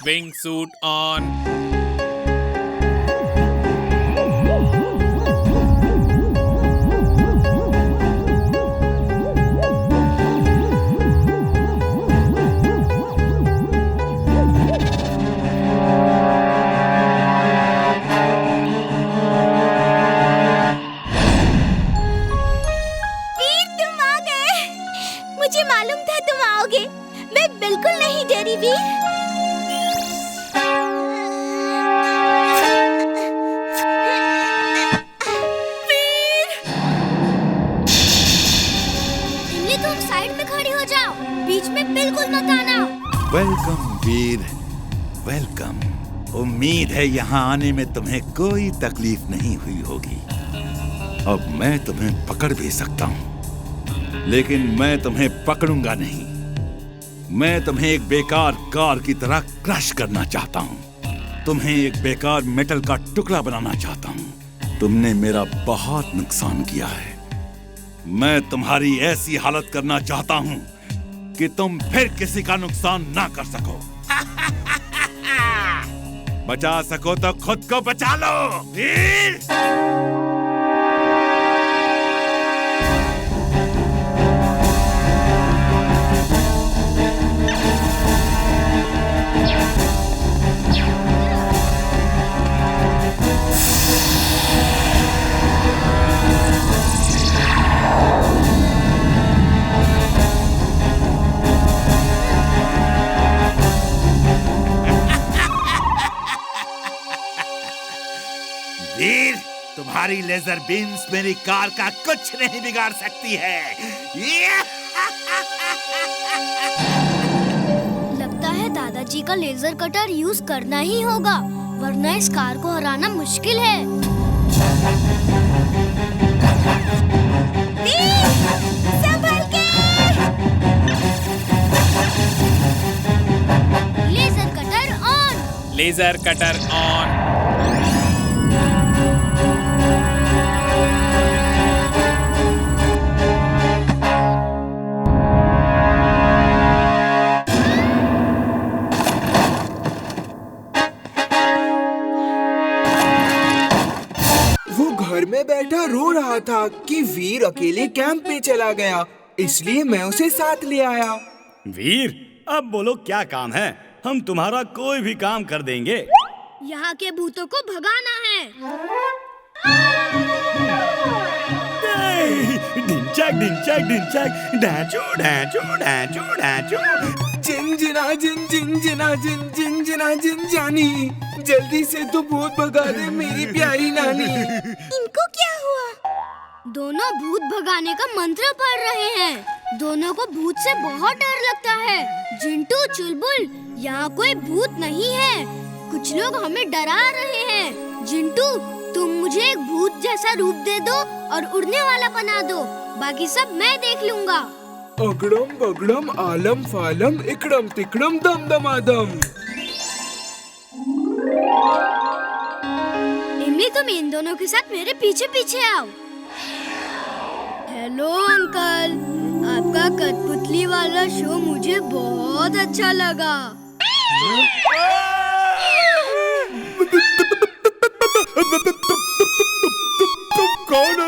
Wing suit on. मुझे मालूम था तुम आओगे। मैं बिल्कुल नहीं डरी वीर। वीर! इमली तुम साइड में खड़ी हो जाओ, बीच में बिल्कुल मत आना। वेलकम वीर, वेलकम। उम्मीद है यहाँ आने में तुम्हें कोई तकलीफ नहीं हुई होगी। अब मैं तुम्हें पकड़ भी सकता हूँ, लेकिन मैं तुम्हें पकड़ूंगा नहीं। मैं तुम्हें एक बेकार कार की तरह क्रश करना चाहता हूँ। तुम्हें एक बेकार मेटल का टुकड़ा बनाना चाहता हूँ। तुमने मेरा बहुत नुकसान किया है। मैं तुम्हारी ऐसी हालत करना चाहता हूँ कि तुम फिर किसी का नुकसान ना कर सको। बचा सको तो खुद को बचा लो वीर। वीर, तुम्हारी लेजर बीम्स मेरी कार का कुछ नहीं बिगाड़ सकती है। लगता है दादाजी का लेजर कटर यूज करना ही होगा, वरना इस कार को हराना मुश्किल है। वीर, संभल के! Laser cutter on. Laser cutter on. घर में बैठा रो रहा था कि वीर अकेले कैंप में चला गया, इसलिए मैं उसे साथ ले आया। वीर, अब बोलो क्या काम है? हम तुम्हारा कोई भी काम कर देंगे। यहाँ के भूतों को भगाना है। ढिंचैक ढिंचैक ढिंचैक, ढांचू ढांचू ढांचू ढांचू। जिंजना जिन जिंजना जिन जिंजना जिन जानी, जल्दी से तू भूत भगा दे मेरी प्यारी नानी। इनको क्या हुआ? दोनों भूत भगाने का मंत्र पढ़ रहे हैं। दोनों को भूत से बहुत डर लगता है। जिंटू, चुलबुल, यहाँ कोई भूत नहीं है। कुछ लोग हमें डरा रहे हैं। जिंटू, तुम मुझे एक भूत जैसा रूप दे दो और उड़ने वाला बना दो। बाकी सब मैं देख लूँगा। अगड़म बगड़म आलम फालम इकड़म तिकड़म दम दमादम। इमली, तुम इन दोनों के साथ मेरे पीछे पीछे आओ। हेलो अंकल, आपका कठपुतली वाला शो मुझे बहुत अच्छा लगा। तुम कौन हो?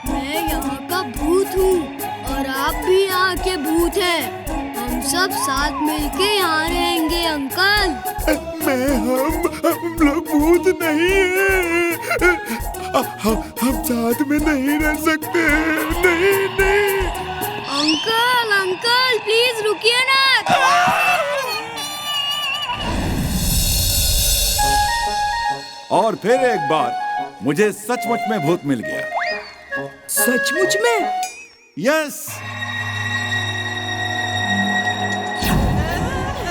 मैं यहाँ का भूत हूँ और आप भी यहाँ के भूत हैं। हम सब साथ मिलके यहाँ रहेंगे अंकल। हम लोग भूत नहीं हैं। हम साथ में नहीं रह सकते। नहीं नहीं। अंकल अंकल प्लीज रुकिए ना। और फिर एक बार मुझे सचमुच में भूत मिल गया। सचमुच में? यस।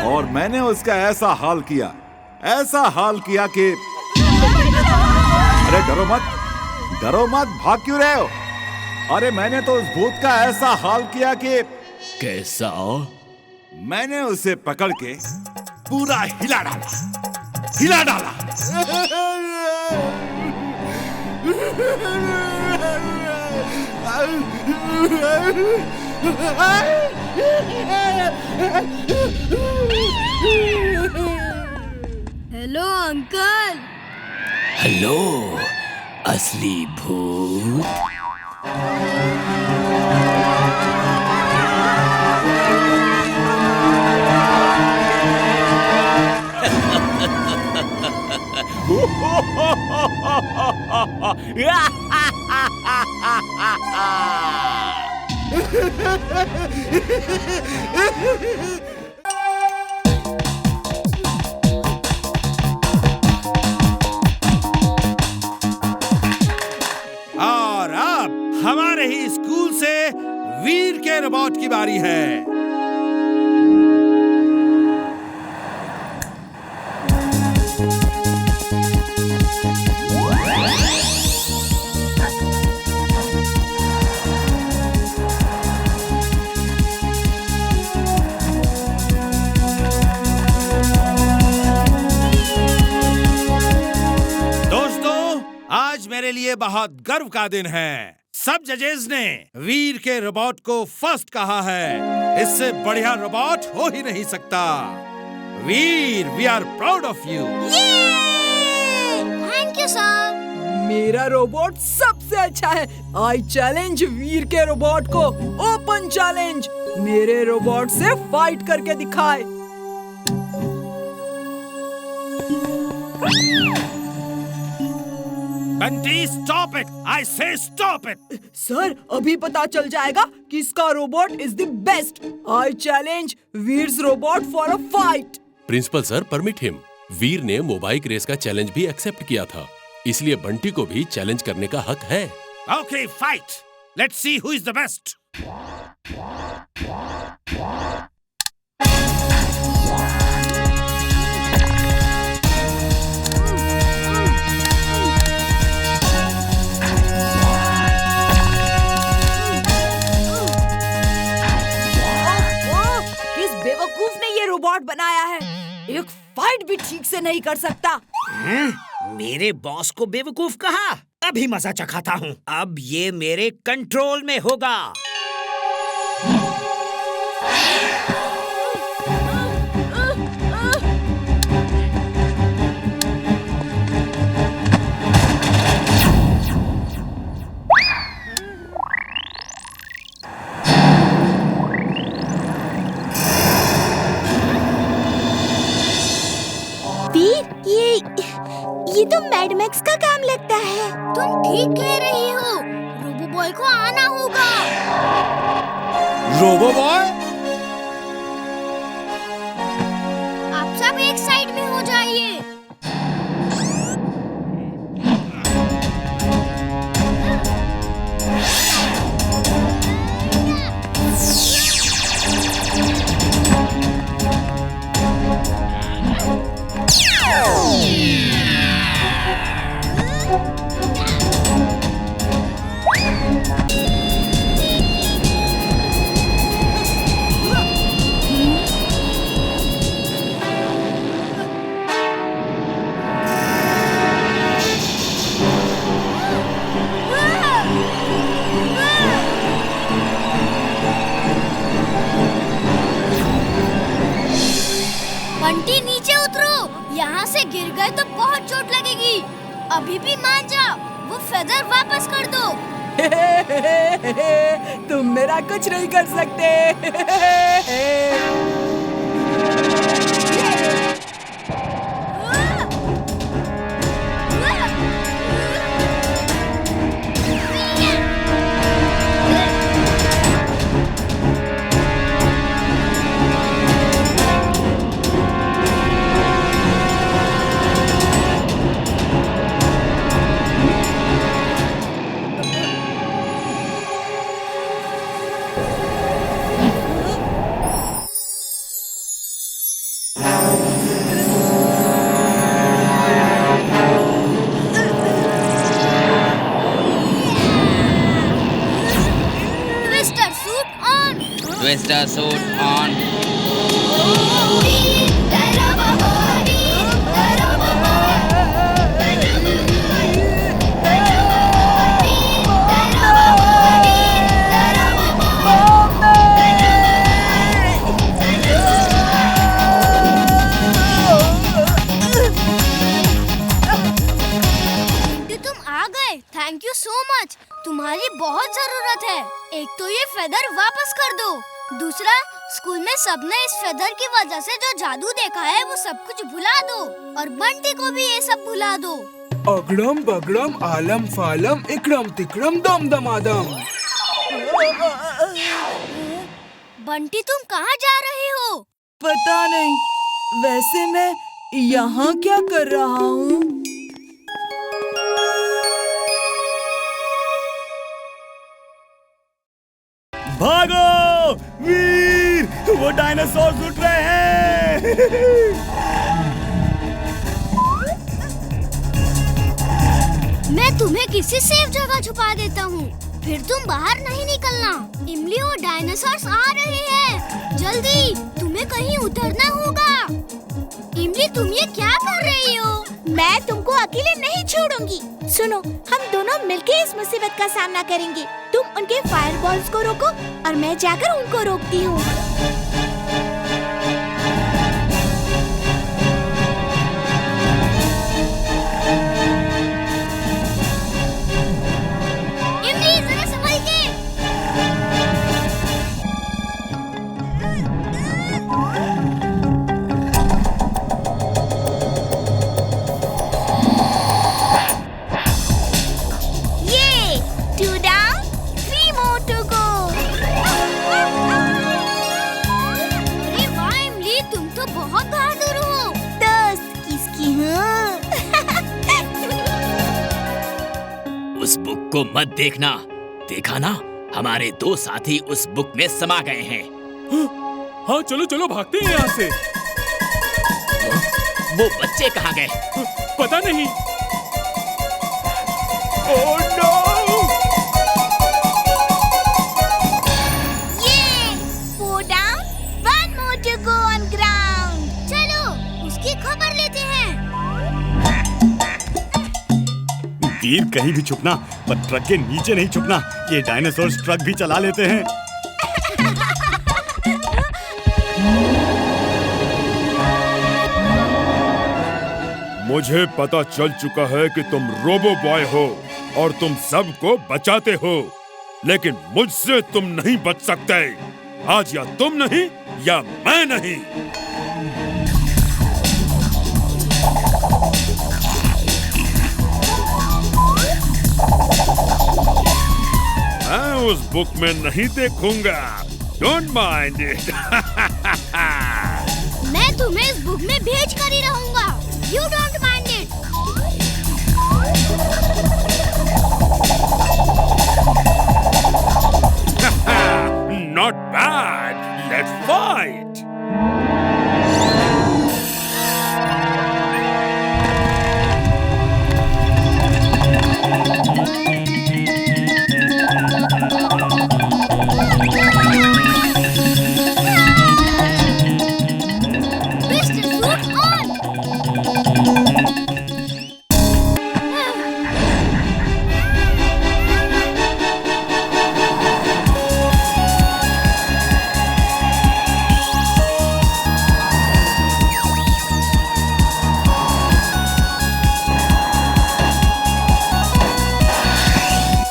और मैंने उसका ऐसा हाल किया कि अरे डरो मत, भाग क्यों रहे हो? अरे मैंने तो उस भूत का ऐसा हाल किया कि कैसा? मैंने उसे पकड़ के पूरा हिला डाला। Hello uncle. हेलो असली भूत। और अब हमारे ही स्कूल से वीर के रोबोट की बारी है। आज मेरे लिए बहुत गर्व का दिन है। सब जजेस ने वीर के रोबोट को फर्स्ट कहा है। इससे बढ़िया रोबोट हो ही नहीं सकता। Veer, we are proud of you. Thank you sir. मेरा रोबोट सबसे अच्छा है। आई चैलेंज वीर के रोबोट को। Open challenge. मेरे रोबोट से फाइट करके दिखाए। Bunty, stop it! आई से स्टॉप इट! सर, अभी पता चल जाएगा किसका robot is the best. I challenge Veer's robot for a fight. Principal sir, permit him. Veer ने मोबाइक रेस का चैलेंज भी एक्सेप्ट किया था, इसलिए बंटी को भी चैलेंज करने का हक है। Okay, fight. Let's see who is the best. बेवकूफ ने ये रोबोट बनाया है। एक फाइट भी ठीक से नहीं कर सकता। मेरे बॉस को बेवकूफ कहा। अभी मजा चखाता हूँ। अब ये मेरे कंट्रोल में होगा। ये तो मैड मैक्स का काम लगता है। तुम ठीक कह रही हो। रोबो बॉय को आना होगा। Robo boy? आप सब एक साइड में हो जाइए। बंटी, नीचे उतरो। यहाँ से गिर गए तो बहुत चोट लगेगी। अभी भी मान जाओ। वो फेदर वापस कर दो। तुम मेरा कुछ नहीं कर सकते। Twister suit on. Thank you so much. तुम्हारी बहुत जरूरत है। एक तो ये फेदर वापस कर दो, दूसरा स्कूल में सबने इस फेदर की वजह से जो जादू देखा है वो सब कुछ भुला दो, और बंटी को भी ये सब भुला दो। अगड़म बगड़म आलम फालम इकड़म तिकड़म दम दमादम। बंटी तुम कहाँ जा रहे हो? पता नहीं, वैसे मैं यहाँ क्या कर रहा हूँ? भागो वीर, वो डायनासोर उठ रहे हैं। मैं तुम्हें किसी सेफ जगह छुपा देता हूँ, फिर तुम बाहर नहीं निकलना। इमली और डायनासोर्स आ रहे हैं, जल्दी तुम्हें कहीं उतरना होगा। इमली तुम ये क्या कर रही हो? मैं तुमको अकेले नहीं छोड़ूंगी। सुनो, हम दोनों मिलके इस मुसीबत का सामना करेंगे। तुम उनके फायरबॉल्स को रोको और मैं जाकर उनको रोकती हूँ। इमली जरा संभल के। ये 2 down, 3 more to go। अरे वाह इमली, तुम तो बहुत बहादुर हो। दोस्त किसकी हूँ? उस बुक को मत देखना। देखा ना, हमारे 2 साथी उस बुक में समा गए हैं। हाँ चलो चलो भागते हैं यहाँ से। वो बच्चे कहाँ गए? पता नहीं। Oh no! ये 4 down, 1 more to go on ground। चलो उसकी खबर लेते हैं। वीर कहीं भी छुपना, पर ट्रक के नीचे नहीं छुपना। ये डायनासोर ट्रक भी चला लेते हैं। मुझे पता चल चुका है कि तुम रोबो बॉय हो और तुम सबको बचाते हो, लेकिन मुझसे तुम नहीं बच सकते। आज या तुम नहीं या मैं नहीं। मैं उस बुक में नहीं देखूंगा। Don't mind it. मैं तुम्हें इस बुक में भेज कर ही रहूंगा। You don't mind it. Not bad. Let's fight. Mr. Suit on!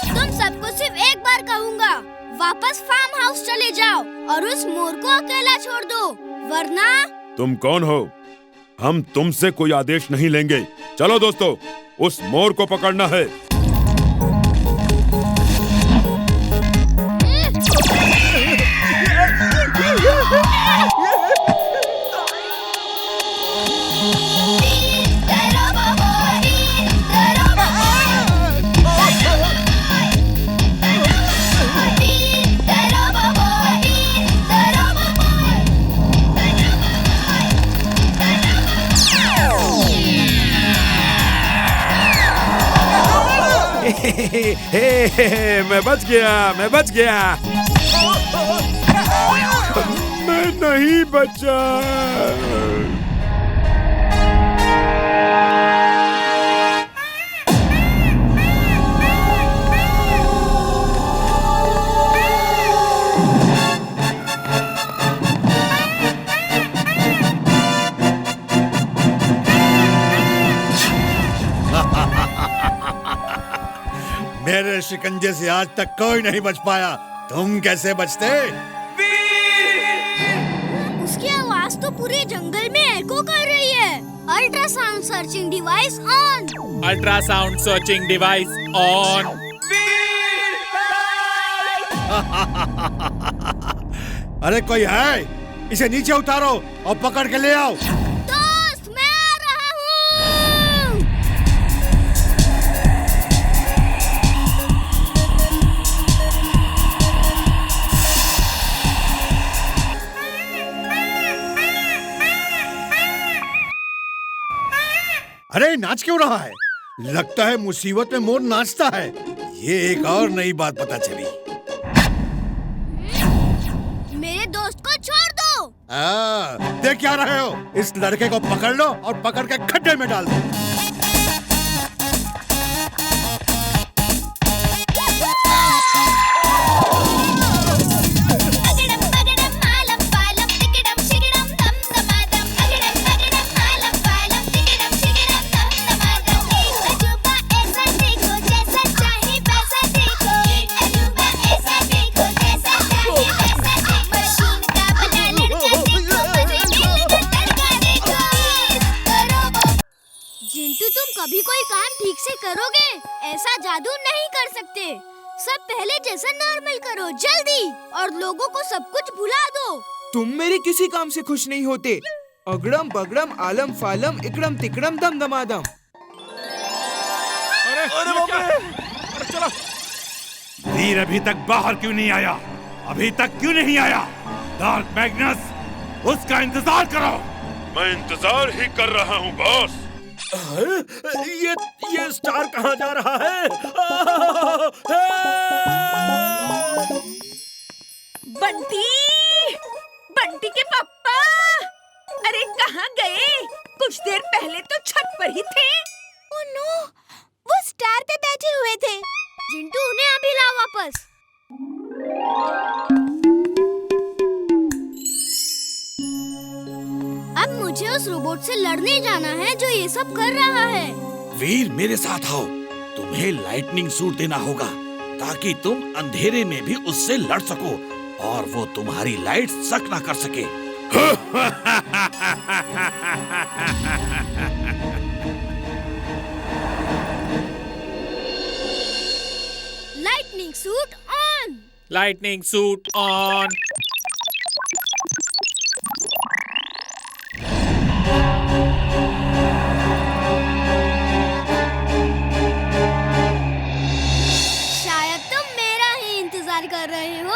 तुम सबको सिर्फ एक बार कहूँगा, वापस फार्म हाउस चले जाओ और उस मोर को अकेला छोड़ दो, वरना तुम कौन हो? हम तुमसे कोई आदेश नहीं लेंगे। चलो दोस्तों, उस मोर को पकड़ना है। मैं बच गया, मैं बच गया। मैं नहीं बचा। मेरे शिकंजे से आज तक कोई नहीं बच पाया, तुम कैसे बचते? उसकी आवाज तो पूरे जंगल में एको कर रही है। Ultrasound searching device on. Ultrasound searching device on. अरे कोई है? इसे नीचे उतारो और पकड़ के ले आओ। दोस्त, मैं आ रहा हूँ। अरे नाच क्यों रहा है? लगता है मुसीबत में मोर नाचता है। ये एक और नई बात पता चली। मेरे दोस्त को छोड़ दो। देख क्या रहे हो? इस लड़के को पकड़ लो और पकड़ के खड्डे में डाल दो। जिंटू, तुम कभी कोई काम ठीक से करोगे? ऐसा जादू नहीं कर सकते। सब पहले जैसा नॉर्मल करो जल्दी, और लोगों को सब कुछ भुला दो। तुम मेरे किसी काम से खुश नहीं होते। अगड़म बगड़म आलम फालम इकड़म तिकड़म दम दमादम। अरे बाप रे! चलो। वीर अभी तक बाहर क्यों नहीं आया? अभी तक क्यों नहीं आया? डार्क मैग्नस, उसका इंतजार करो। मैं इंतजार ही कर रहा हूँ बॉस। ये स्टार कहाँ जा रहा है? बंटी, बंटी के पापा, अरे कहाँ गए? कुछ देर पहले तो छत पर ही थे। ओह नो, वो स्टार पे बैठे हुए थे। जिंटू, उन्हें अभी ला वापस। अब मुझे उस रोबोट से लड़ने जाना है जो ये सब कर रहा है। वीर, मेरे साथ आओ। तुम्हें लाइटनिंग सूट देना होगा ताकि तुम अंधेरे में भी उससे लड़ सको और वो तुम्हारी लाइट सक ना कर सके। Lightning suit on. Lightning suit on. शायद तुम मेरा ही इंतजार कर रहे हो।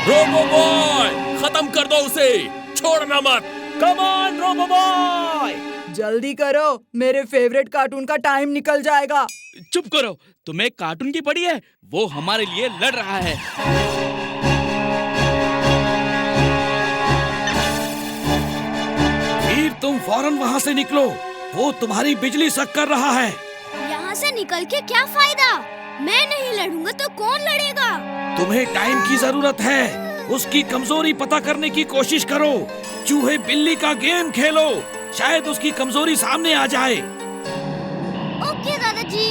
रोबो बॉय, खत्म कर दो उसे, छोड़ना मत। कम ऑन रोबो बॉय, जल्दी करो, मेरे फेवरेट कार्टून का टाइम निकल जाएगा। चुप करो, तुम्हें कार्टून की पड़ी है? वो हमारे लिए लड़ रहा है। वीर, तुम फौरन वहाँ से निकलो, वो तुम्हारी बिजली सक कर रहा है। यहाँ से निकल के क्या फायदा? मैं नहीं लड़ूंगा तो कौन लड़ेगा? तुम्हें टाइम की जरूरत है। उसकी कमजोरी पता करने की कोशिश करो। चूहे बिल्ली का गेम खेलो, शायद उसकी कमजोरी सामने आ जाए। ओके दादाजी।